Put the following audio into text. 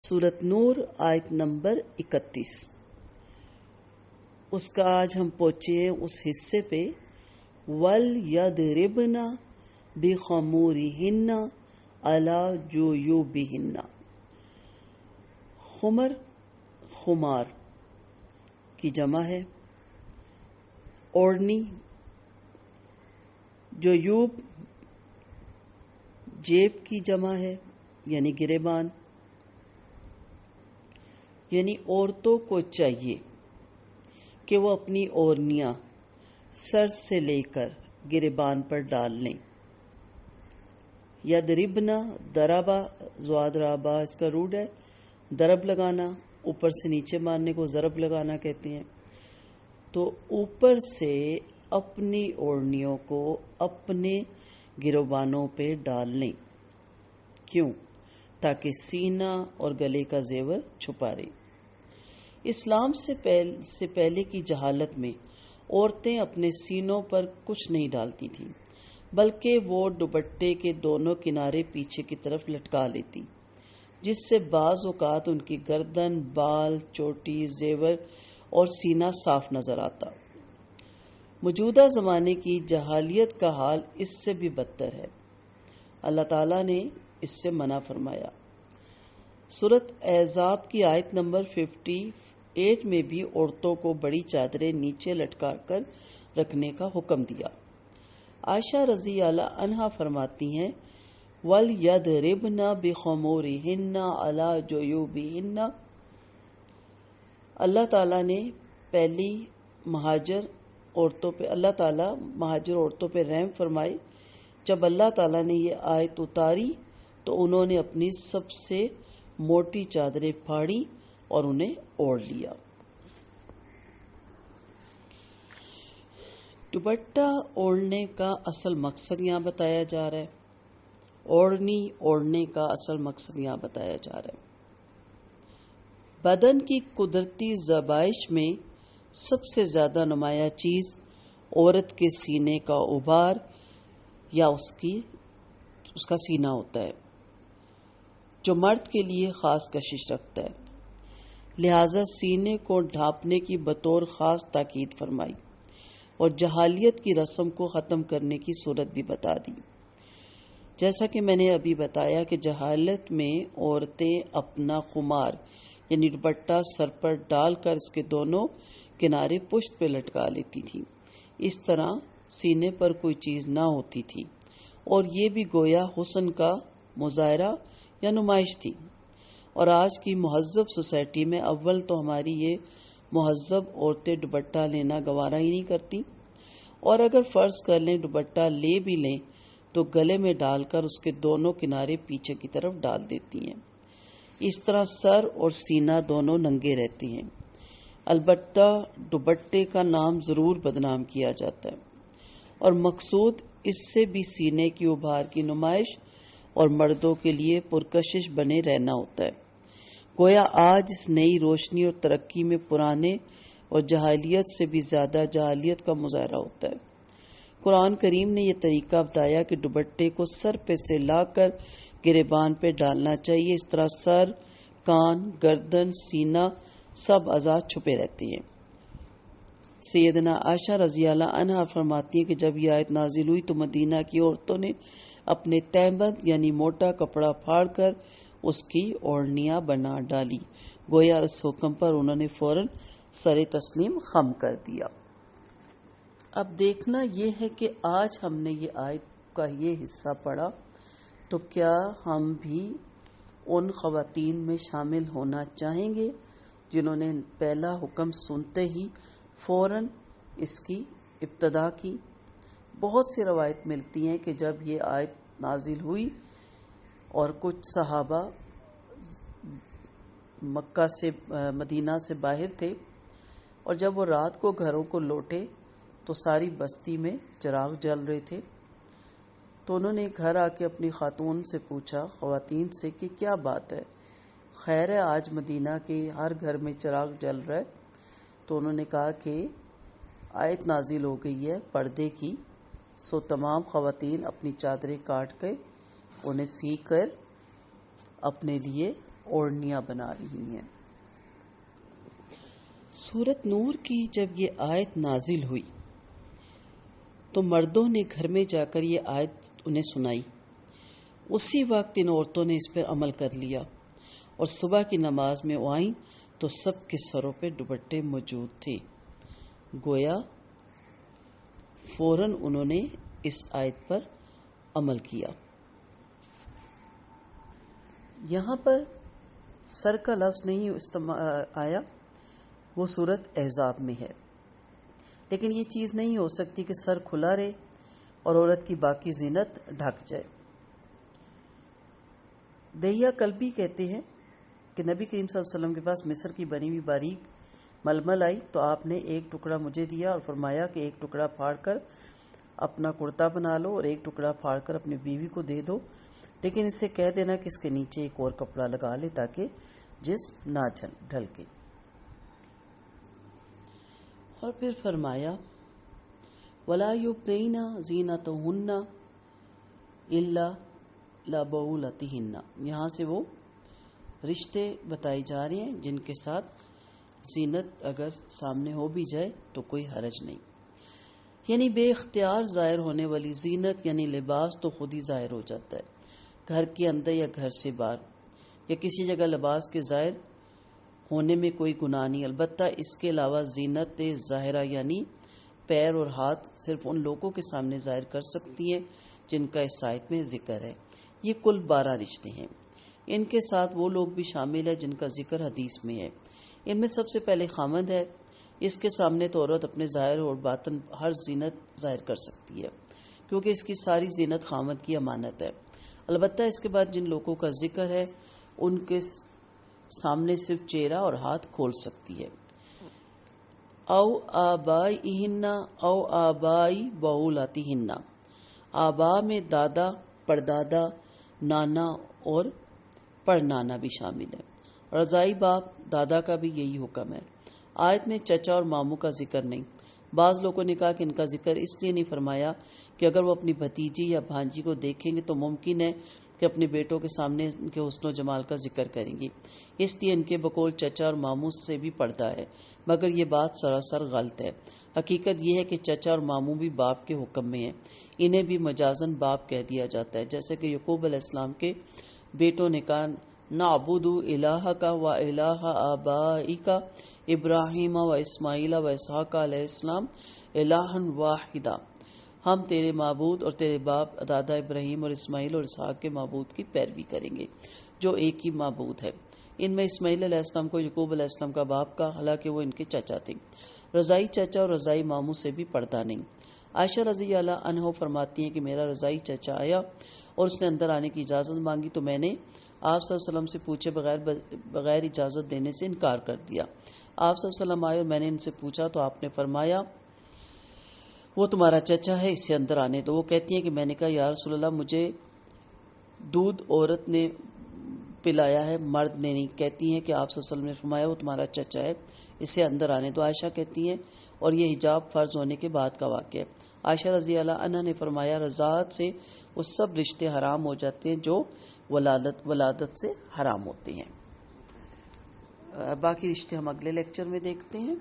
سورۃ نور آیت نمبر 31۔ اس کا آج ہم پہنچے ہیں اس حصے پہ وَلْيَضْرِبْنَ بِخُمُورِهِنَّ عَلَىٰ جُيُوبِهِنَّ۔ خمر خمار کی جمع ہے، اوڑھنی، جیوب جیب کی جمع ہے یعنی گریبان، یعنی عورتوں کو چاہیے کہ وہ اپنی اوڑھنیاں سر سے لے کر گریبان پر ڈال لیں۔ یضربنا ضربا زواد رابا اس کا روٹ ہے، ضرب لگانا، اوپر سے نیچے مارنے کو ضرب لگانا کہتے ہیں۔ تو اوپر سے اپنی اوڑھنیوں کو اپنے گریبانوں پہ ڈال لیں۔ کیوں؟ تاکہ سینہ اور گلے کا زیور چھپا رہے۔ اسلام سے پہلے کی جہالت میں عورتیں اپنے سینوں پر کچھ نہیں ڈالتی تھیں، بلکہ وہ دوپٹے کے دونوں کنارے پیچھے کی طرف لٹکا لیتی، جس سے بعض اوقات ان کی گردن، بال، چوٹی، زیور اور سینہ صاف نظر آتا۔ موجودہ زمانے کی جاہلیت کا حال اس سے بھی بدتر ہے۔ اللہ تعالیٰ نے اس سے منع فرمایا۔ سورۃ احزاب کی آیت نمبر 58 میں بھی عورتوں کو بڑی چادریں نیچے لٹکا کر رکھنے کا حکم دیا۔ عائشہ رضی اللہ عنہا فرماتی ہیں وَلْيَضْرِبْنَ بِخُمُورِهِنَّ عَلَىٰ جُيُوبِهِنَّ۔ اللہ تعالیٰ مہاجر عورتوں پہ رحم فرمائے۔ جب اللہ تعالیٰ نے یہ آیت اتاری تو انہوں نے اپنی سب سے موٹی چادریں پھاڑی اور انہیں اوڑھ لیا۔ دوپٹہ اوڑھنے کا اصل مقصد یہاں بتایا جا رہا ہے، اوڑھنے کا اصل مقصد یہاں بتایا جا رہا ہے۔ بدن کی قدرتی زیبائش میں سب سے زیادہ نمایاں چیز عورت کے سینے کا ابھار یا اس کا سینہ ہوتا ہے، جو مرد کے لیے خاص کشش رکھتا ہے۔ لہذا سینے کو ڈھانپنے کی بطور خاص تاکید فرمائی اور جہالیت کی رسم کو ختم کرنے کی صورت بھی بتا دی۔ جیسا کہ میں نے ابھی بتایا کہ جہالت میں عورتیں اپنا خمار یعنی دوپٹہ سر پر ڈال کر اس کے دونوں کنارے پشت پہ لٹکا لیتی تھی، اس طرح سینے پر کوئی چیز نہ ہوتی تھی، اور یہ بھی گویا حسن کا مظاہرہ یا نمائش تھی۔ اور آج کی مہذب سوسائٹی میں اول تو ہماری یہ مہذب عورتیں دوپٹہ لینا گوارا ہی نہیں کرتی، اور اگر فرض کر لیں دوپٹہ لے بھی لیں تو گلے میں ڈال کر اس کے دونوں کنارے پیچھے کی طرف ڈال دیتی ہیں۔ اس طرح سر اور سینہ دونوں ننگے رہتے ہیں۔ البتہ دوپٹے کا نام ضرور بدنام کیا جاتا ہے، اور مقصود اس سے بھی سینے کی ابھار کی نمائش اور مردوں کے لیے پرکشش بنے رہنا ہوتا ہے۔ گویا آج اس نئی روشنی اور ترقی میں پرانے اور جاہلیت سے بھی زیادہ جاہلیت کا مظاہرہ ہوتا ہے۔ قرآن کریم نے یہ طریقہ بتایا کہ دوپٹے کو سر پہ سے لا کر گریبان پہ ڈالنا چاہیے، اس طرح سر، کان، گردن، سینہ سب اعضاء چھپے رہتے ہیں۔ سیدنا عائشہ رضی اللہ عنہا فرماتی ہیں کہ جب یہ آیت نازل ہوئی تو مدینہ کی عورتوں نے اپنے تہبند یعنی موٹا کپڑا پھاڑ کر اس کی اوڑھنیاں بنا ڈالی، گویا اس حکم پر انہوں نے فوراً سر تسلیم خم کر دیا۔ اب دیکھنا یہ ہے کہ آج ہم نے یہ آیت کا یہ حصہ پڑھا تو کیا ہم بھی ان خواتین میں شامل ہونا چاہیں گے جنہوں نے پہلا حکم سنتے ہی فوراً اس کی ابتدا کی؟ بہت سی روایت ملتی ہیں کہ جب یہ آیت نازل ہوئی اور کچھ صحابہ مکہ سے مدینہ سے باہر تھے، اور جب وہ رات کو گھروں کو لوٹے تو ساری بستی میں چراغ جل رہے تھے، تو انہوں نے گھر آ کے اپنی خواتین سے کہ کیا بات ہے، خیر ہے آج مدینہ کے ہر گھر میں چراغ جل رہا ہے؟ تو انہوں نے کہا کہ آیت نازل ہو گئی ہے پردے کی، سو تمام خواتین اپنی چادریں کاٹ کے انہیں سی کر اپنے لیے اوڑھنیاں بنا رہی ہیں۔ سورت نور کی جب یہ آیت نازل ہوئی تو مردوں نے گھر میں جا کر یہ آیت انہیں سنائی۔ اسی وقت ان عورتوں نے اس پر عمل کر لیا اور صبح کی نماز میں آئیں تو سب کے سروں پہ دوپٹے موجود تھے، گویا فوراً انہوں نے اس آیت پر عمل کیا۔ یہاں پر سر کا لفظ نہیں آیا، وہ سورت احزاب میں ہے، لیکن یہ چیز نہیں ہو سکتی کہ سر کھلا رہے اور عورت کی باقی زینت ڈھک جائے۔ دہیا کلبی کہتے ہیں کہ نبی کریم صلی اللہ علیہ وسلم کے پاس مصر کی بنی ہوئی باریک ململ آئی تو آپ نے ایک ٹکڑا مجھے دیا اور فرمایا کہ ایک ٹکڑا پھاڑ کر اپنا کرتا بنا لو اور ایک ٹکڑا پھاڑ کر اپنی بیوی کو دے دو، لیکن اس سے کہہ دینا کہ اس کے نیچے ایک اور کپڑا لگا لے تاکہ جسم نہ ڈھلکے۔ اور پھر فرمایا وَلَا يُبْدِينَ زِينَتَهُنَّ إِلَّا لِبُعُولَتِهِنَّ، یہاں سے وہ رشتے بتائے جا رہے ہیں جن کے ساتھ زینت اگر سامنے ہو بھی جائے تو کوئی حرج نہیں، یعنی بے اختیار ظاہر ہونے والی زینت یعنی لباس تو خود ہی ظاہر ہو جاتا ہے، گھر کے اندر یا گھر سے باہر یا کسی جگہ لباس کے ظاہر ہونے میں کوئی گناہ نہیں، البتہ اس کے علاوہ زینت ظاہرہ یعنی پیر اور ہاتھ صرف ان لوگوں کے سامنے ظاہر کر سکتی ہیں جن کا اس آیت میں ذکر ہے۔ یہ کل 12 رشتے ہیں، ان کے ساتھ وہ لوگ بھی شامل ہیں جن کا ذکر حدیث میں ہے۔ ان میں سب سے پہلے خامند ہے، اس کے سامنے تو عورت اپنے ظاہر اور باطن ہر زینت ظاہر کر سکتی ہے کیونکہ اس کی ساری زینت خامند کی امانت ہے، البتہ اس کے بعد جن لوگوں کا ذکر ہے ان کے سامنے صرف چہرہ اور ہاتھ کھول سکتی ہے۔ او آبائہن او آبائی بعولاتہن، آبا میں دادا، پردادا، نانا اور پڑنانا بھی شامل ہے۔ رضائی باپ دادا کا بھی یہی حکم ہے۔ آیت میں چچا اور ماموں کا ذکر نہیں۔ بعض لوگوں نے کہا کہ ان کا ذکر اس لیے نہیں فرمایا کہ اگر وہ اپنی بھتیجی یا بھانجی کو دیکھیں گے تو ممکن ہے کہ اپنے بیٹوں کے سامنے ان کے حسن و جمال کا ذکر کریں گی، اس لیے ان کے بقول چچا اور ماموں سے بھی پردہ ہے، مگر یہ بات سراسر غلط ہے۔ حقیقت یہ ہے کہ چچا اور ماموں بھی باپ کے حکم میں ہیں، انہیں بھی مجازن باپ کہہ دیا جاتا ہے، جیسے کہ یعقوب علیہ السلام کے بیٹوں نے کہا نعبد الہک و الہ آبائک ابراہیم و اسماعیل و اسحاق علیہ السلام الہا واحدا، ہم تیرے معبود اور تیرے باپ دادا ابراہیم اور اسماعیل اور اسحاق کے معبود کی پیروی کریں گے جو ایک ہی معبود ہے۔ ان میں اسماعیل علیہ السلام کو یعقوب علیہ السلام کا باپ کا، حالانکہ وہ ان کے چچا تھے۔ رضائی چچا اور رضائی ماموں سے بھی پردہ نہیں۔ عائشہ رضی اللہ عنہ فرماتی ہیں کہ میرا رضائی چچا آیا اور اس نے اندر آنے کی اجازت مانگی تو میں نے آپ صلی اللہ علیہ وسلم سے پوچھے بغیر اجازت دینے سے انکار کر دیا۔ آپ صلی اللہ علیہ وسلم آئے اور میں نے ان سے پوچھا تو آپ نے فرمایا وہ تمہارا چچا ہے، اسے اندر آنے دو۔ وہ کہتی ہیں کہ میں نے کہا یا رسول اللہ مجھے دودھ عورت نے پلایا ہے، مرد نے نہیں۔ کہتی ہیں کہ آپ صلی اللہ علیہ وسلم نے فرمایا وہ تمہارا چچا ہے، اسے اندر آنے دو۔ عائشہ کہتی ہیں اور یہ حجاب فرض ہونے کے بعد کا واقعہ ہے۔ عائشہ رضی اللہ عنہ نے فرمایا رضاعت سے وہ سب رشتے حرام ہو جاتے ہیں جو ولادت سے حرام ہوتے ہیں۔ باقی رشتے ہم اگلے لیکچر میں دیکھتے ہیں۔